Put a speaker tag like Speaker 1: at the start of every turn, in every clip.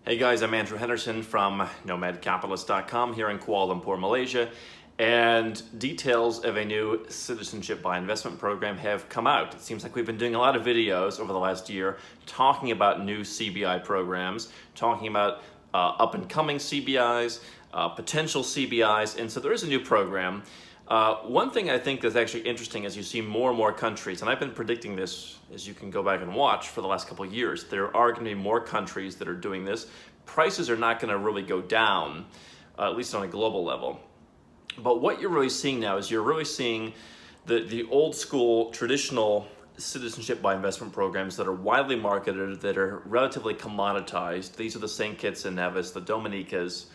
Speaker 1: Hey guys, I'm Andrew Henderson from nomadcapitalist.com here in Kuala Lumpur, Malaysia, and details of a new citizenship by investment program have come out. It seems like we've been doing a lot of videos over the last year talking about new CBI programs, talking about up-and-coming CBIs, potential CBIs, and so there is a new program. One thing I think that's actually interesting is you see more and more countries, and I've been predicting this as you can go back and watch for the last couple of years. There are going to be more countries that are doing this. Prices are not going to really go down, at least on a global level. But what you're really seeing now is you're really seeing the old school traditional citizenship by investment programs that are widely marketed, that are relatively commoditized. These are the St. Kitts and Nevis, the Dominicas,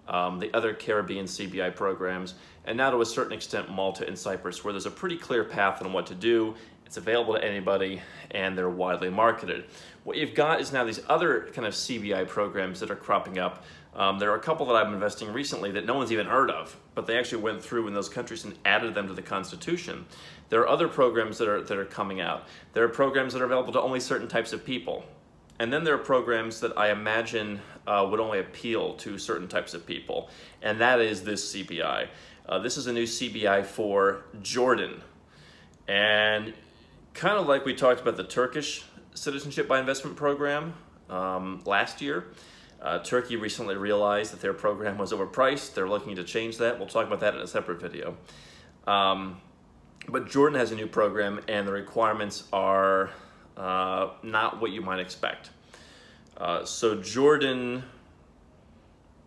Speaker 1: the other Caribbean CBI programs, and now to a certain extent Malta and Cyprus, where there's a pretty clear path on what to do. It's available to anybody, and they're widely marketed. What you've got is now these other kind of CBI programs that are cropping up. There are a couple that I've been investing recently that no one's even heard of, but they actually went through in those countries and added them to the Constitution. There are other programs that are coming out. There are programs that are available to only certain types of people. And then there are programs that I imagine would only appeal to certain types of people, and that is this CBI. This is a new CBI for Jordan. And kind of like we talked about the Turkish citizenship by investment program last year, Turkey recently realized that their program was overpriced. They're looking to change that. We'll talk about that in a separate video. But Jordan has a new program, and the requirements are not what you might expect. So Jordan,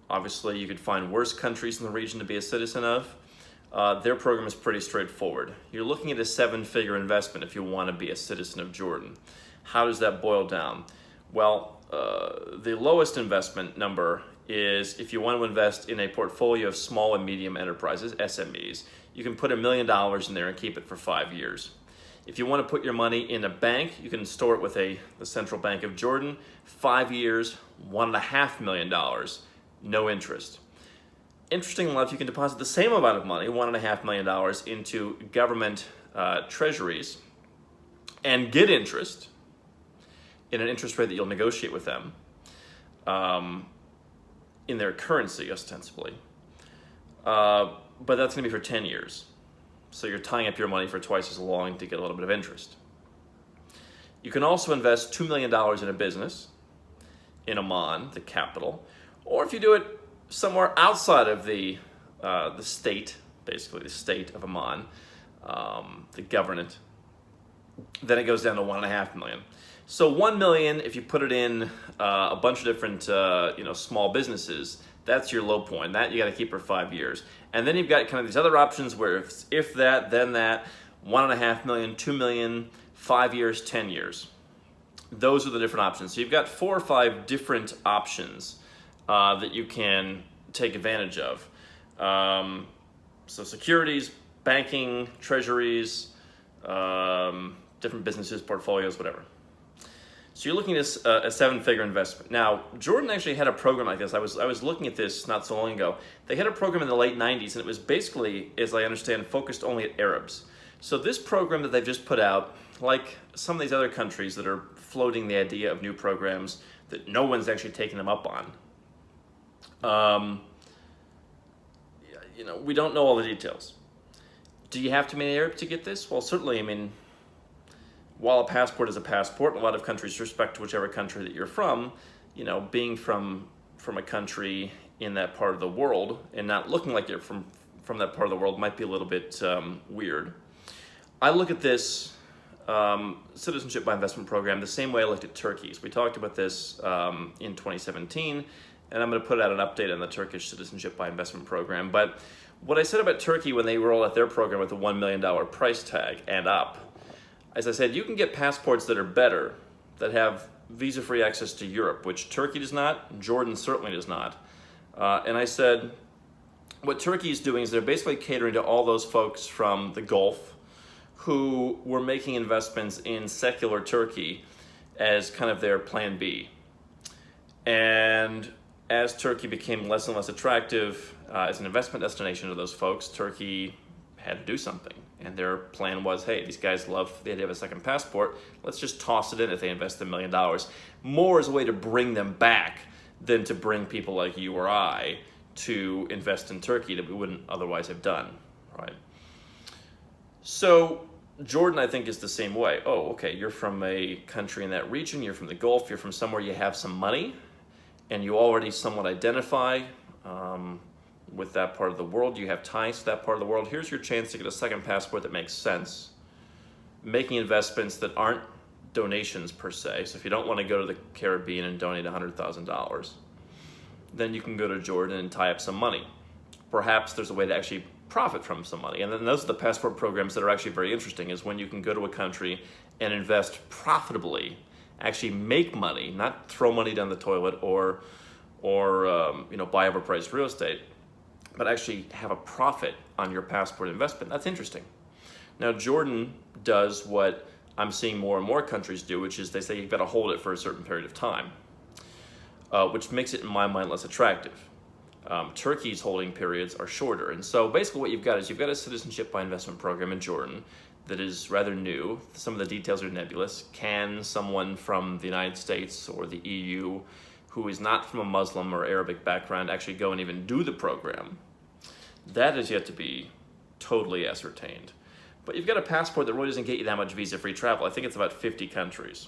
Speaker 1: obviously you could find worse countries in the region to be a citizen of. Their program is pretty straightforward. You're looking at a 7-figure investment if you want to be a citizen of Jordan. How does that boil down? Well, the lowest investment number is if you want to invest in a portfolio of small and medium enterprises, SMEs, you can put $1 million in there and keep it for 5 years. If you want to put your money in a bank, you can store it with the Central Bank of Jordan, 5 years, $1.5 million, no interest. Interestingly enough, you can deposit the same amount of money, $1.5 million, into government treasuries and get interest in an interest rate that you'll negotiate with them in their currency, ostensibly. But that's going to be for 10 years. So you're tying up your money for twice as long to get a little bit of interest. You can also invest $2 million in a business in Oman, the capital, or if you do it somewhere outside of the state, basically the state of Oman, the government, then it goes down to $1.5 million. So $1 million, if you put it in a bunch of different small businesses, that's your low point. That you got to keep for 5 years. And then you've got kind of these other options where if that, then that, $1.5 million, $2 million, 5 years, 10 years. Those are the different options. So you've got 4 or 5 different options that you can take advantage of. So securities, banking, treasuries, different businesses, portfolios, whatever. So you're looking at a 7-figure investment. Now, Jordan actually had a program like this. I was looking at this not so long ago. They had a program in the late 90s, and it was basically, as I understand, focused only at Arabs. So this program that they've just put out, like some of these other countries that are floating the idea of new programs that no one's actually taking them up on, we don't know all the details. Do you have to be an Arab to get this? Well, certainly, while a passport is a passport, a lot of countries respect whichever country that you're from. Being from a country in that part of the world and not looking like you're from that part of the world might be a little bit weird. I look at this citizenship by investment program the same way I looked at Turkey's. We talked about this in 2017, and I'm going to put out an update on the Turkish citizenship by investment program. But what I said about Turkey when they rolled out their program with a $1 million price tag and up, as I said, you can get passports that are better, that have visa-free access to Europe, which Turkey does not, Jordan certainly does not. And I said, what Turkey is doing is they're basically catering to all those folks from the Gulf who were making investments in secular Turkey as kind of their plan B. And as Turkey became less and less attractive as an investment destination to those folks, Turkey had to do something. And their plan was, hey, these guys love the idea of a second passport. Let's just toss it in if they invest $1 million. More as a way to bring them back than to bring people like you or I to invest in Turkey that we wouldn't otherwise have done, right? So Jordan, I think, is the same way. Oh, okay, you're from a country in that region, you're from the Gulf, you're from somewhere you have some money, and you already somewhat identify with that part of the world, you have ties to that part of the world. Here's your chance to get a second passport that makes sense, making investments that aren't donations per se. So if you don't want to go to the Caribbean and donate $100,000, then you can go to Jordan and tie up some money. Perhaps there's a way to actually profit from some money. And then those are the passport programs that are actually very interesting, is when you can go to a country and invest profitably, actually make money, not throw money down the toilet or buy overpriced real estate, but actually have a profit on your passport investment. That's interesting. Now, Jordan does what I'm seeing more and more countries do, which is they say you've got to hold it for a certain period of time, which makes it, in my mind, less attractive. Turkey's holding periods are shorter. And so basically what you've got is you've got a citizenship by investment program in Jordan that is rather new. Some of the details are nebulous. Can someone from the United States or the EU who is not from a Muslim or Arabic background actually go and even do the program? That is yet to be totally ascertained. But you've got a passport that really doesn't get you that much visa-free travel. I think it's about 50 countries.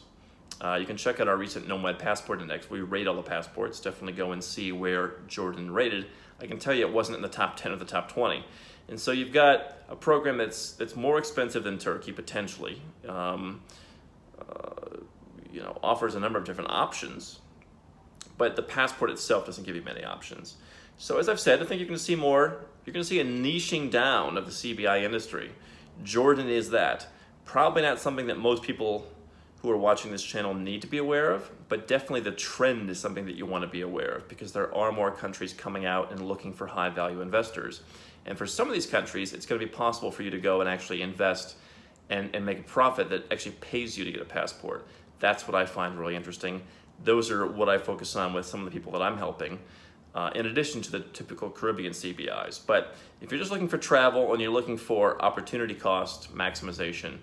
Speaker 1: You can check out our recent Nomad Passport Index. We rate all the passports. Definitely go and see where Jordan rated. I can tell you it wasn't in the top 10 or the top 20. And so you've got a program that's more expensive than Turkey, potentially. Offers a number of different options, but the passport itself doesn't give you many options. So as I've said, I think you're going to see more. You're going to see a niching down of the CBI industry. Jordan is that. Probably not something that most people who are watching this channel need to be aware of, but definitely the trend is something that you want to be aware of, because there are more countries coming out and looking for high value investors. And for some of these countries, it's going to be possible for you to go and actually invest and make a profit that actually pays you to get a passport. That's what I find really interesting. Those are what I focus on with some of the people that I'm helping, in addition to the typical Caribbean CBIs. But if you're just looking for travel and you're looking for opportunity cost maximization,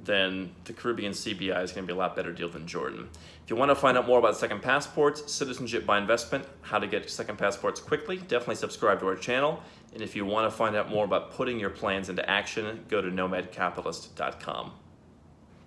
Speaker 1: then the Caribbean CBI is going to be a lot better deal than Jordan. If you want to find out more about second passports, citizenship by investment, how to get second passports quickly, definitely subscribe to our channel. And if you want to find out more about putting your plans into action, go to nomadcapitalist.com.